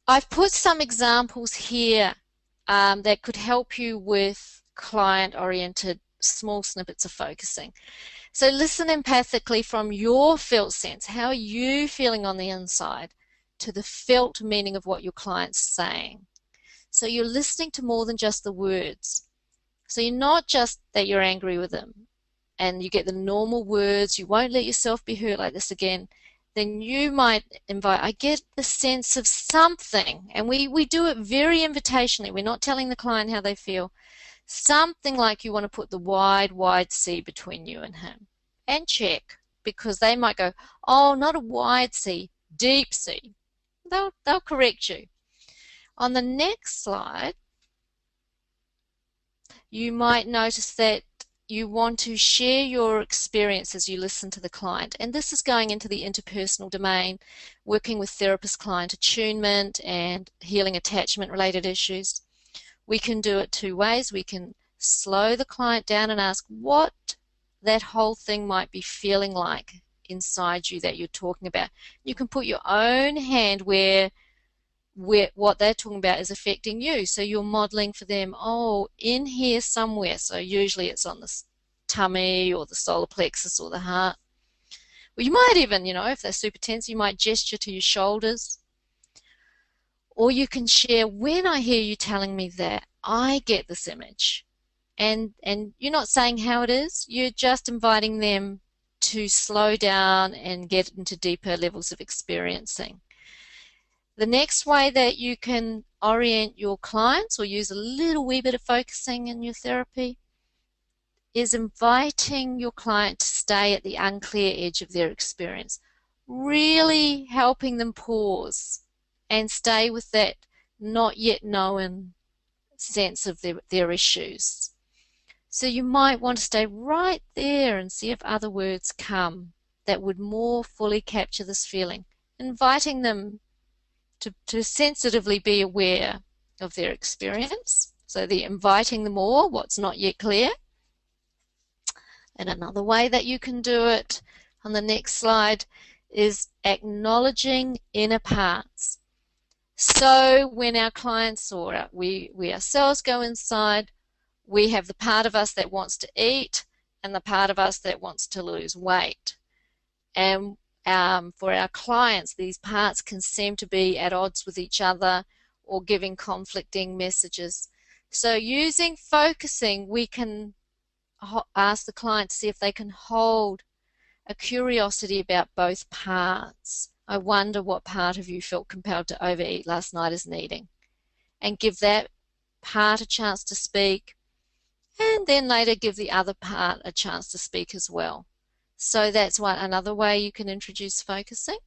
I've put some examples here that could help you with client-oriented small snippets of focusing. So listen empathically from your felt sense. How are you feeling on the inside to the felt meaning of what your client's saying? So you're listening to more than just the words. So you're not just that you're angry with them and you get the normal words, you won't let yourself be hurt like this again. Then you might invite, I get the sense of something, and we do it very invitationally. We're not telling the client how they feel. Something like you want to put the wide, wide sea between you and him. And check, because they might go, oh, not a wide sea, deep sea. They'll correct you. On the next slide, you might notice that you want to share your experience as you listen to the client. And this is going into the interpersonal domain, working with therapist-client attunement and healing attachment-related issues. We can do it two ways. We can slow the client down and ask what that whole thing might be feeling like inside you that you're talking about. You can put your own hand where what they're talking about is affecting you. So you're modeling for them, oh, in here somewhere. So usually it's on the tummy or the solar plexus or the heart. Well, you might even, if they're super tense, you might gesture to your shoulders. Or you can share, when I hear you telling me that, I get this image. And you're not saying how it is, you're just inviting them to slow down and get into deeper levels of experiencing. The next way that you can orient your clients or use a little wee bit of focusing in your therapy is inviting your client to stay at the unclear edge of their experience, really helping them pause and stay with that not yet known sense of their issues. So you might want to stay right there and see if other words come that would more fully capture this feeling, inviting them to sensitively be aware of their experience. So they're inviting them more, what's not yet clear. And another way that you can do it on the next slide is acknowledging inner parts. So when our clients or we ourselves go inside, we have the part of us that wants to eat and the part of us that wants to lose weight. And for our clients, these parts can seem to be at odds with each other or giving conflicting messages. So using focusing, we can ask the client to see if they can hold a curiosity about both parts. I wonder what part of you felt compelled to overeat last night isn't eating. And give that part a chance to speak, and then later give the other part a chance to speak as well. So that's another way you can introduce focusing.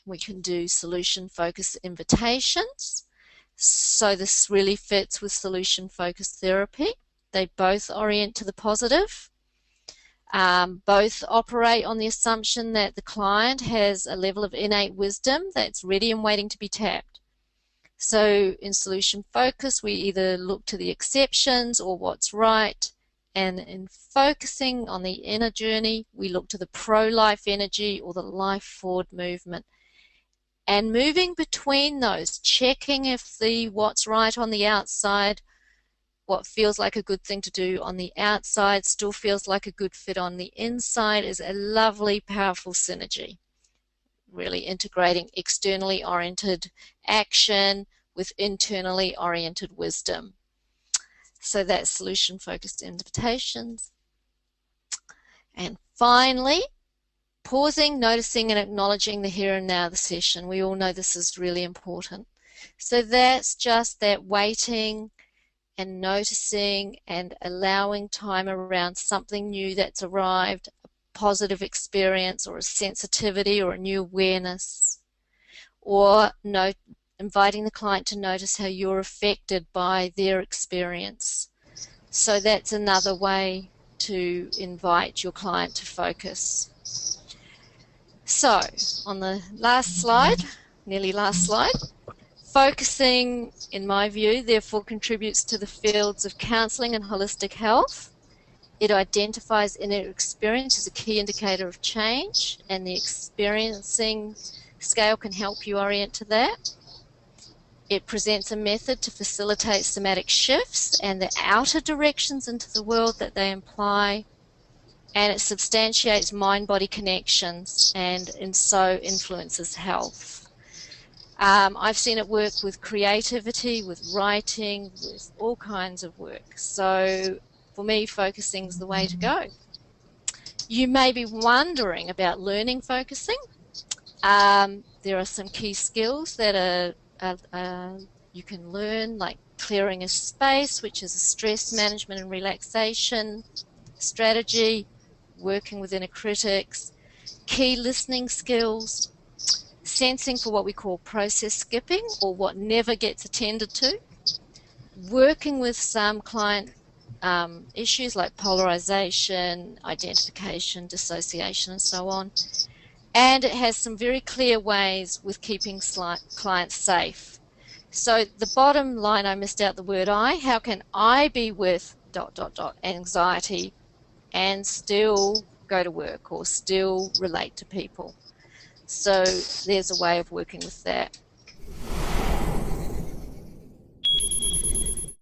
We can do solution-focused invitations. So this really fits with solution-focused therapy. They both orient to the positive. Both operate on the assumption that the client has a level of innate wisdom that's ready and waiting to be tapped. So in solution focus, we either look to the exceptions or what's right. And in focusing on the inner journey, we look to the pro-life energy or the life forward movement. And moving between those, checking if the what's right on the outside, what feels like a good thing to do on the outside still feels like a good fit on the inside, is a lovely, powerful synergy. Really integrating externally oriented action with internally oriented wisdom. So that's solution-focused invitations. And finally, pausing, noticing, and acknowledging the here and now of the session. We all know this is really important. So that's just that waiting and noticing and allowing time around something new that's arrived, a positive experience or a sensitivity or a new awareness, or inviting the client to notice how you're affected by their experience. So that's another way to invite your client to focus. So on the last slide, nearly last slide, focusing, in my view, therefore contributes to the fields of counselling and holistic health. It identifies inner experience as a key indicator of change, and the experiencing Scale can help you orient to that. It presents a method to facilitate somatic shifts and the outer directions into the world that they imply. And it substantiates mind-body connections and so influences health. I've seen it work with creativity, with writing, with all kinds of work. So for me, focusing is the way to go. You may be wondering about learning focusing. There are some key skills that you can learn, like clearing a space, which is a stress management and relaxation strategy, working with inner critics, key listening skills, sensing for what we call process skipping, or what never gets attended to, working with some client issues like polarisation, identification, dissociation, and so on. And it has some very clear ways with keeping clients safe. So the bottom line, I missed out the word I. How can I be with ... anxiety and still go to work or still relate to people? So there's a way of working with that.